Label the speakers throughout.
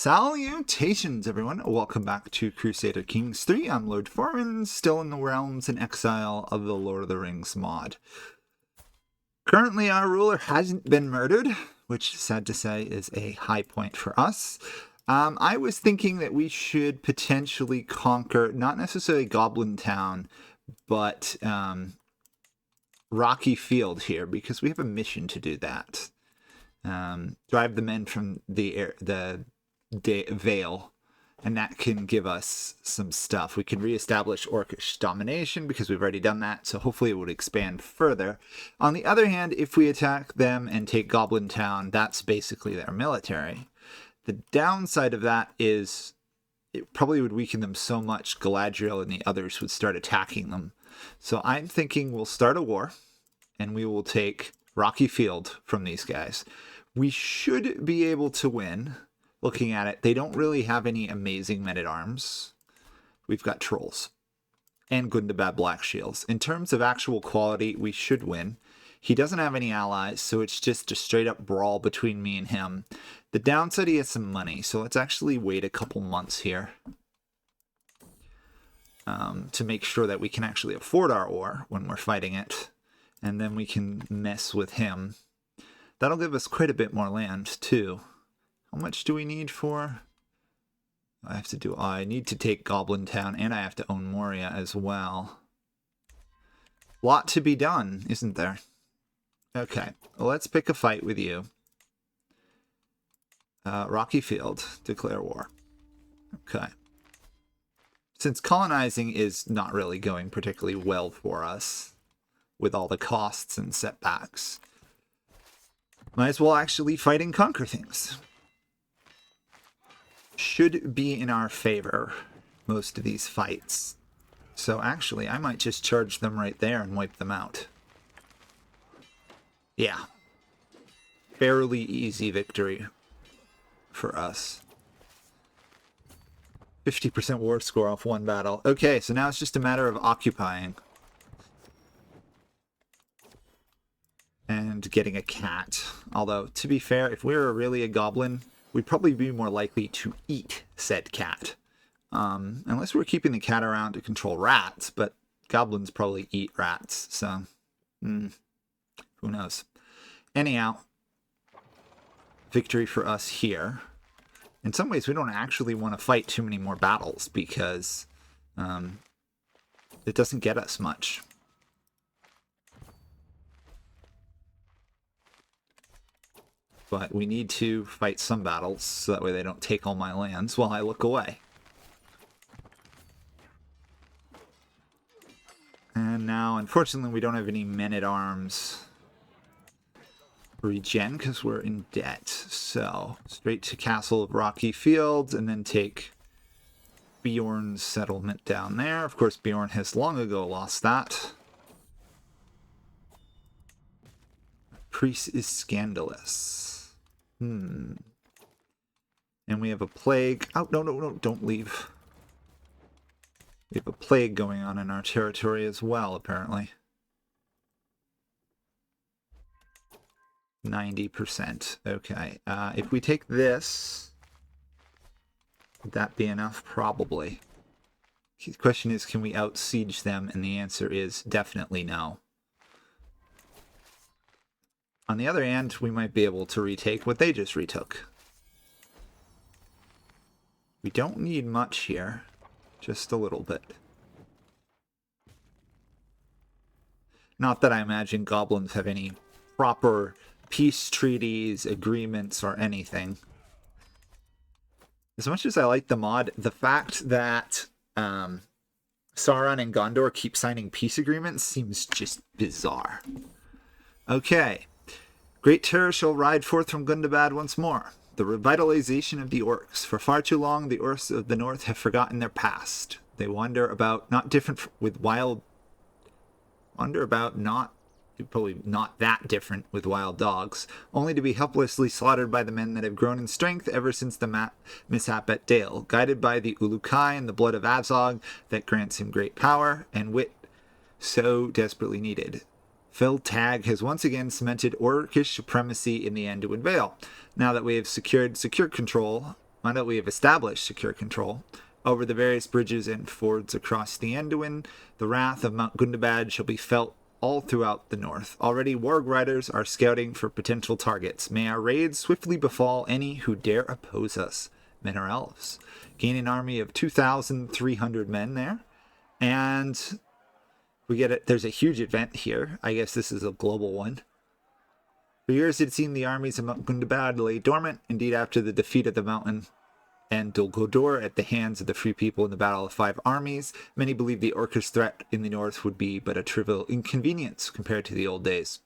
Speaker 1: Salutations, everyone. Welcome back to Crusader Kings 3. I'm Lord Foreman, still in the realms and exile of the Lord of the Rings mod. Currently, our ruler hasn't been murdered, which, sad to say, is a high point for us. I was thinking that we should potentially conquer, not necessarily Goblin Town, but Rocky Field here, because we have a mission to do that. Drive the men from the Vale, and that can give us some stuff. We can reestablish Orcish domination because we've already done that, so hopefully it would expand further. On the other hand, if we attack them and take Goblin Town, that's basically their military. The downside of that is it probably would weaken them so much Galadriel and the others would start attacking them. So I'm thinking we'll start a war and we will take Rocky Field from these guys. We should be able to win. Looking at it, they don't really have any amazing men-at-arms. We've got trolls and Gundabad Black Shields. In terms of actual quality, we should win. He doesn't have any allies, so it's just a straight-up brawl between me and him. The downside, he has some money, so let's actually wait a couple months here to make sure that we can actually afford our ore when we're fighting it, and then we can mess with him. That'll give us quite a bit more land, too. How much do we need for? I need to take Goblin Town, and I have to own Moria as well. Lot to be done, isn't there? Okay, well, let's pick a fight with you. Rocky Field, declare war. Okay. Since colonizing is not really going particularly well for us, with all the costs and setbacks, might as well actually fight and conquer things. Should be in our favor, most of these fights. So actually, I might just charge them right there and wipe them out. Yeah. Fairly easy victory for us. 50% war score off one battle. Okay, so now it's just a matter of occupying. And getting a cat. Although, to be fair, if we were really a goblin, we'd probably be more likely to eat said cat. Unless we're keeping the cat around to control rats, but goblins probably eat rats, so who knows. Anyhow, victory for us here. In some ways, we don't actually want to fight too many more battles because it doesn't get us much. But we need to fight some battles, so that way they don't take all my lands while I look away. And now, unfortunately, we don't have any men-at-arms regen, because we're in debt. So, straight to Castle of Rocky Fields, and then take Bjorn's settlement down there. Of course, Bjorn has long ago lost that. Priest is scandalous. And we have a plague. Oh, no, don't leave. We have a plague going on in our territory as well, apparently. 90%. Okay. If we take this, would that be enough? Probably. The question is, can we out-siege them? And the answer is definitely no. On the other hand, we might be able to retake what they just retook. We don't need much here, just a little bit. Not that I imagine goblins have any proper peace treaties, agreements, or anything. As much as I like the mod, the fact that Sauron and Gondor keep signing peace agreements seems just bizarre. Okay. Great terror shall ride forth from Gundabad once more. The revitalization of the Orcs. For far too long, the Orcs of the North have forgotten their past. They wander about not that different with wild dogs, only to be helplessly slaughtered by the men that have grown in strength ever since the mishap at Dale, guided by the Ulukai and the blood of Azog that grants him great power and wit so desperately needed. Phil Tag has once again cemented Orcish supremacy in the Anduin Vale. Now that we have secured secure control Now that we have established secure control over the various bridges and fords across the Anduin, the wrath of Mount Gundabad shall be felt all throughout the north. Already warg riders are scouting for potential targets. May our raids swiftly befall any who dare oppose us. Men or elves. Gain an army of 2,300 men there. And we get it. There's a huge event here. I guess this is a global one. For years, it had seemed the armies of Mount Gundabad lay dormant. Indeed, after the defeat of the mountain and Dol at the hands of the Free People in the Battle of Five Armies, many believed the Orcish threat in the north would be but a trivial inconvenience compared to the old days.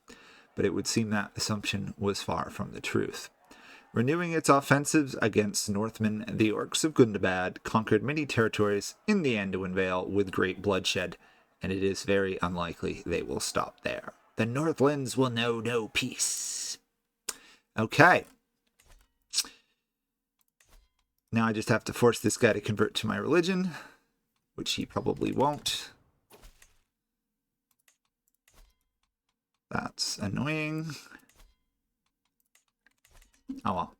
Speaker 1: But it would seem that assumption was far from the truth. Renewing its offensives against Northmen, the Orcs of Gundabad conquered many territories in the Anduin Vale with great bloodshed, and it is very unlikely they will stop there. The Northlands will know no peace. Okay. Now I just have to force this guy to convert to my religion, which he probably won't. That's annoying. Oh well.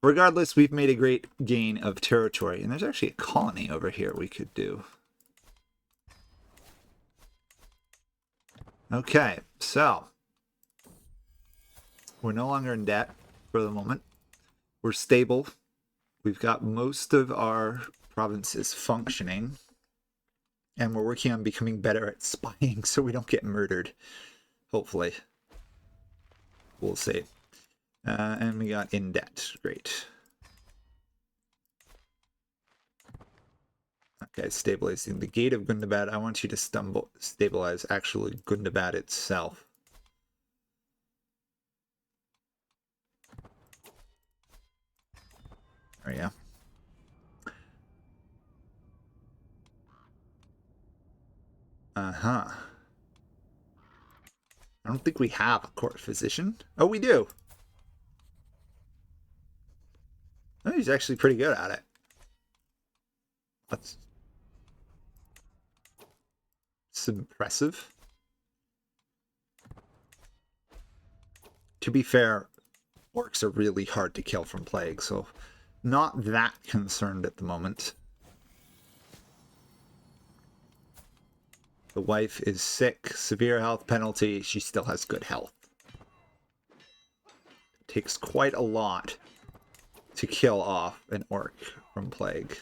Speaker 1: Regardless, we've made a great gain of territory. And there's actually a colony over here we could do. Okay, so we're no longer in debt for the moment. We're stable. We've got most of our provinces functioning. And we're working on becoming better at spying so we don't get murdered. Hopefully. We'll see. And we got in debt. Great. Okay, stabilizing the gate of Gundabad. I want you to stabilize actually Gundabad itself. There we go. Uh-huh. I don't think we have a court physician. Oh, we do. Oh, he's actually pretty good at it. That's impressive. To be fair, orcs are really hard to kill from plague, so not that concerned at the moment. The wife is sick, severe health penalty. She still has good health. It takes quite a lot to kill off an orc from plague.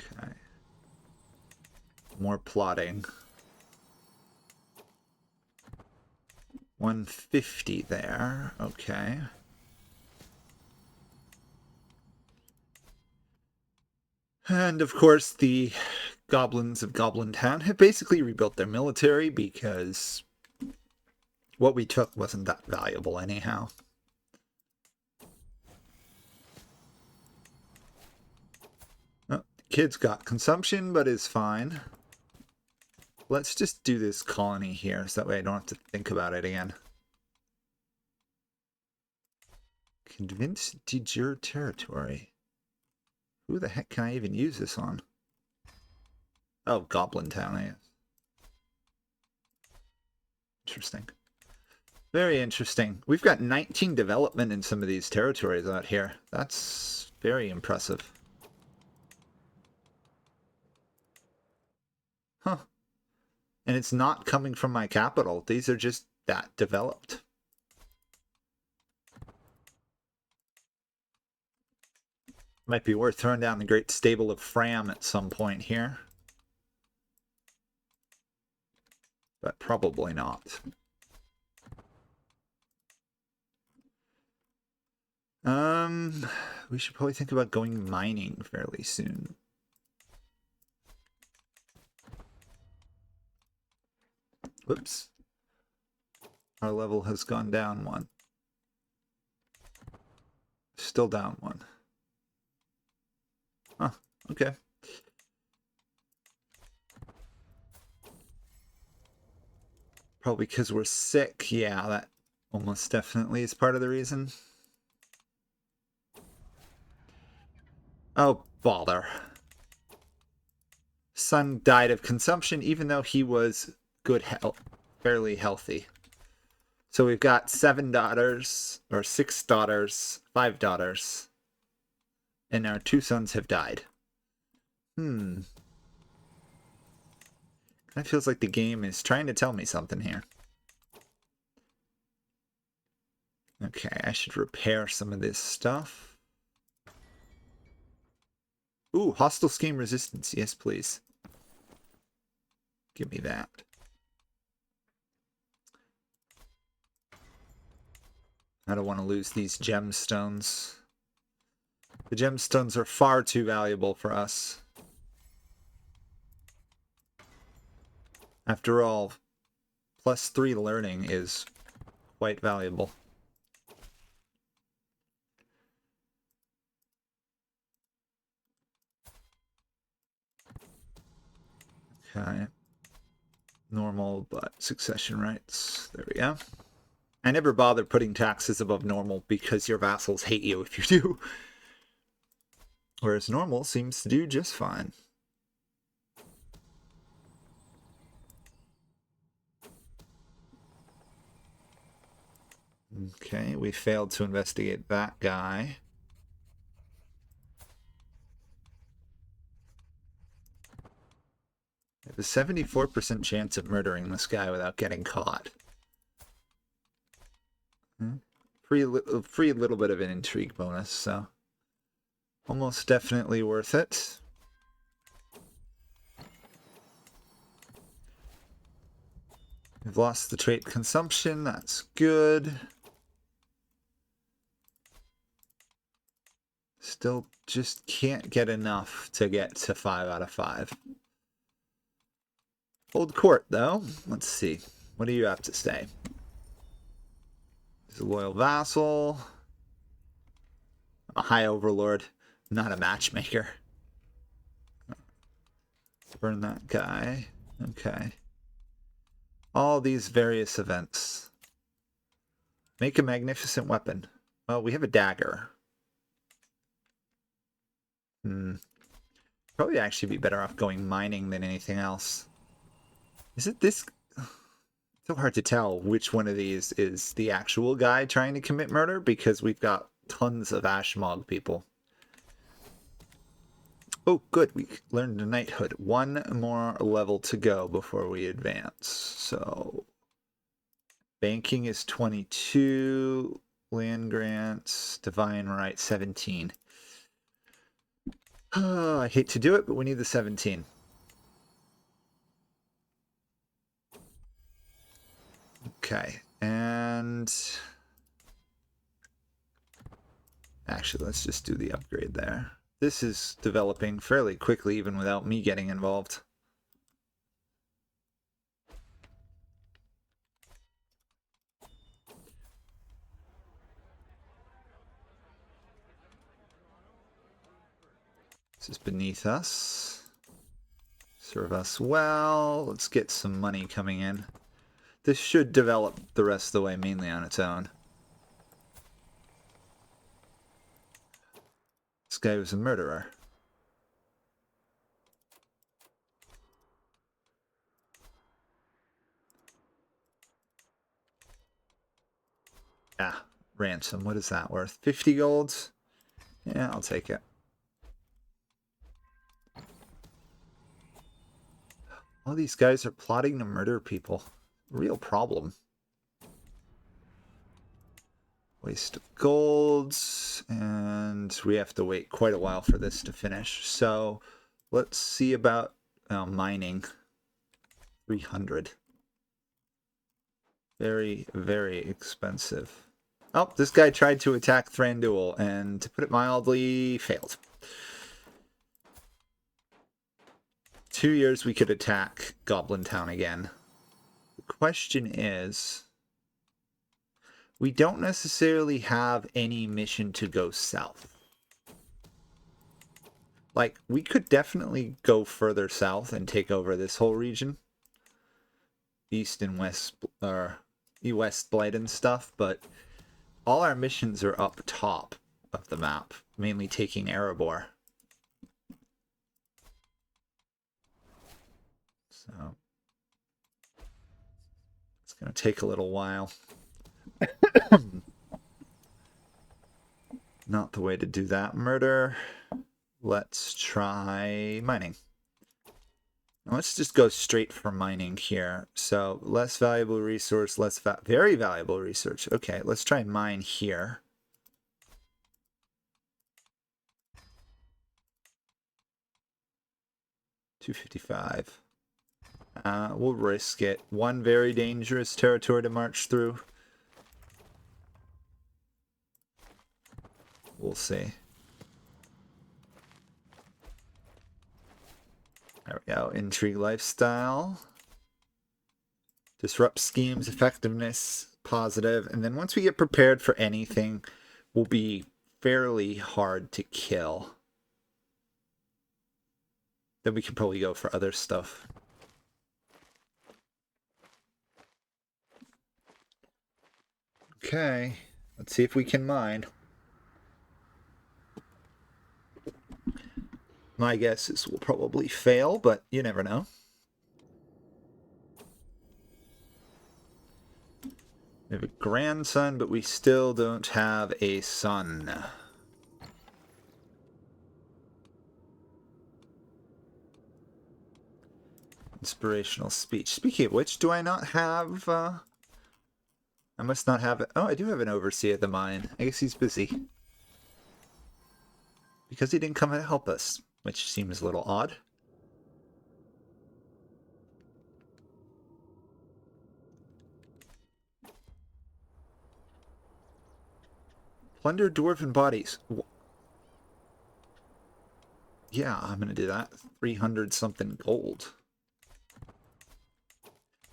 Speaker 1: Okay. More plotting. 150 there. Okay. And of course, the Goblins of Goblin Town have basically rebuilt their military because what we took wasn't that valuable anyhow. Oh, the kid's got consumption, but is fine. Let's just do this colony here, so that way I don't have to think about it again. Convince de jure territory. Who the heck can I even use this on? Oh, Goblin Town, I guess. Interesting. Very interesting. We've got 19 development in some of these territories out here. That's very impressive. Huh. And it's not coming from my capital. These are just that developed. Might be worth throwing down the great stable of Fram at some point here. But probably not. We should probably think about going mining fairly soon. Whoops. Our level has gone down one. Still down one. Huh, okay. Probably because we're sick. Yeah, that almost definitely is part of the reason. Oh, bother. Son died of consumption even though he was good health, fairly healthy. So we've got 7 daughters, or 6 daughters, 5 daughters, and our 2 sons have died. That feels like the game is trying to tell me something here. Okay, I should repair some of this stuff. Ooh, hostile scheme resistance. Yes, please. Give me that. I don't want to lose these gemstones. The gemstones are far too valuable for us. After all, +3 learning is quite valuable. Okay. Normal, but succession rights. There we go. I never bother putting taxes above normal because your vassals hate you if you do. Whereas normal seems to do just fine. Okay, we failed to investigate that guy. I have a 74% chance of murdering this guy without getting caught. Free little bit of an intrigue bonus, so almost definitely worth it. We've lost the trait consumption, that's good. Still just can't get enough to get to 5 out of 5. Old court, though. Let's see. What do you have to say? He's a loyal vassal. A high overlord. Not a matchmaker. Burn that guy. Okay. All these various events. Make a magnificent weapon. Well, we have a dagger. Probably actually be better off going mining than anything else. Is it this? So hard to tell which one of these is the actual guy trying to commit murder because we've got tons of Ashmog people. Oh, good. We learned a knighthood. 1 more level to go before we advance. So, banking is 22. Land grants, divine right, 17. Oh, I hate to do it, but we need the 17. Okay, and actually, let's just do the upgrade there. This is developing fairly quickly, even without me getting involved. This is beneath us. Serve us well. Let's get some money coming in. This should develop the rest of the way mainly on its own. This guy was a murderer. Yeah, ransom. What is that worth? 50 golds? Yeah, I'll take it. All these guys are plotting to murder people. Real problem. Waste of golds, and we have to wait quite a while for this to finish. So let's see about mining. 300. Very, very expensive. Oh, this guy tried to attack Thranduil, and to put it mildly, failed. 2 years we could attack Goblin Town again. The question is, we don't necessarily have any mission to go south. Like, we could definitely go further south and take over this whole region. East and west, or West Blight and stuff, but all our missions are up top of the map, mainly taking Erebor. So it's going to take a little while. Not the way to do that. Murder. Let's try mining. Let's just go straight for mining here. So less valuable resource, very valuable research. Okay, let's try and mine here. $255. We'll risk it. One very dangerous territory to march through. We'll see. There we go. Intrigue lifestyle. Disrupt schemes, effectiveness, positive. And then once we get prepared for anything, we'll be fairly hard to kill. Then we can probably go for other stuff. Okay, let's see if we can mine. My guess is we'll probably fail, but you never know. We have a grandson, but we still don't have a son. Inspirational speech. Speaking of which, do I not have... I must not have it. Oh, I do have an overseer at the mine. I guess he's busy. Because he didn't come to help us, which seems a little odd. Plunder dwarven bodies. Yeah, I'm going to do that. 300 something gold.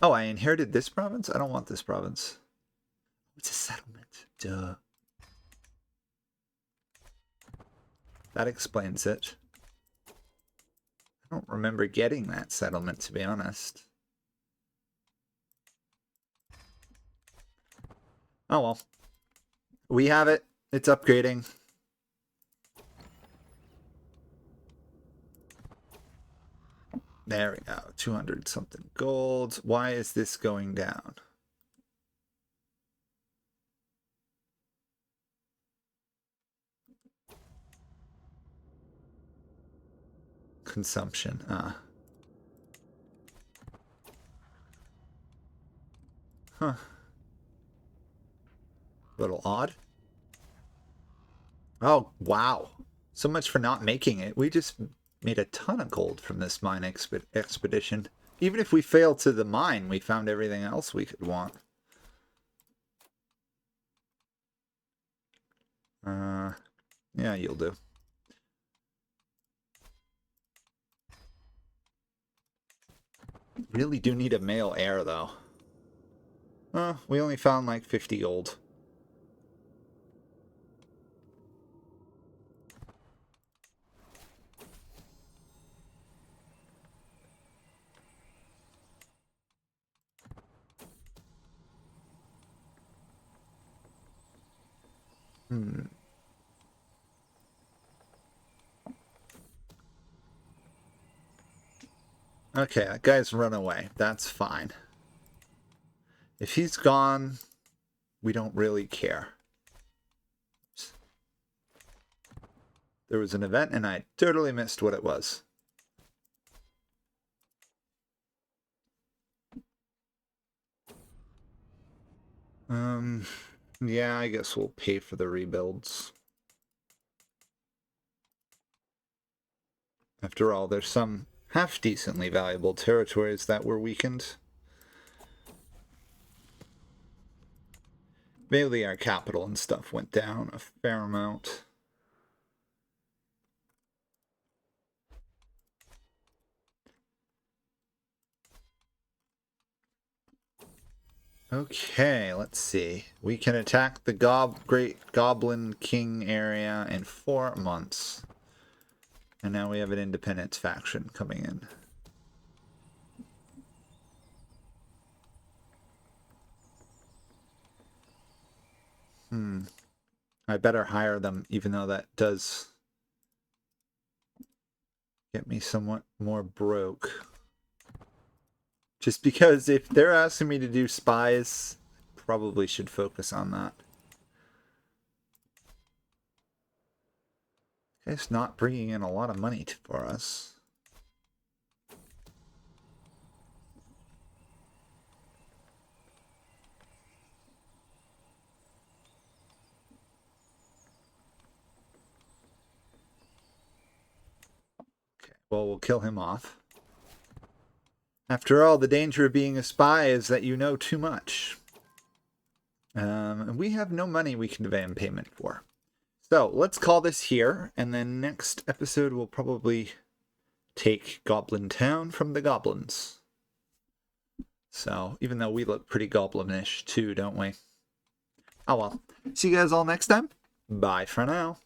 Speaker 1: Oh, I inherited this province? I don't want this province. It's a settlement. Duh. That explains it. I don't remember getting that settlement, to be honest. Oh well. We have it. It's upgrading. There we go. 200 something gold. Why is this going down? Consumption. Huh. A little odd. Oh, wow. So much for not making it. We just made a ton of gold from this mine expedition. Even if we failed to the mine, we found everything else we could want. Yeah, you'll do. Really do need a male heir, though. We only found like 50 gold. Okay, that guy's run away. That's fine. If he's gone, we don't really care. There was an event and I totally missed what it was. Yeah, I guess we'll pay for the rebuilds. After all, there's some half-decently valuable territories that were weakened. Mainly our capital and stuff went down a fair amount. Okay, let's see. We can attack the Great Goblin King area in 4 months. And now we have an independence faction coming in. I better hire them, even though that does get me somewhat more broke. Just because if they're asking me to do spies, probably should focus on that. It's not bringing in a lot of money for us. Okay, well, we'll kill him off. After all, the danger of being a spy is that you know too much. And we have no money we can demand payment for. So let's call this here, and then next episode we'll probably take Goblin Town from the Goblins. So, even though we look pretty goblinish too, don't we? Oh well. See you guys all next time. Bye for now.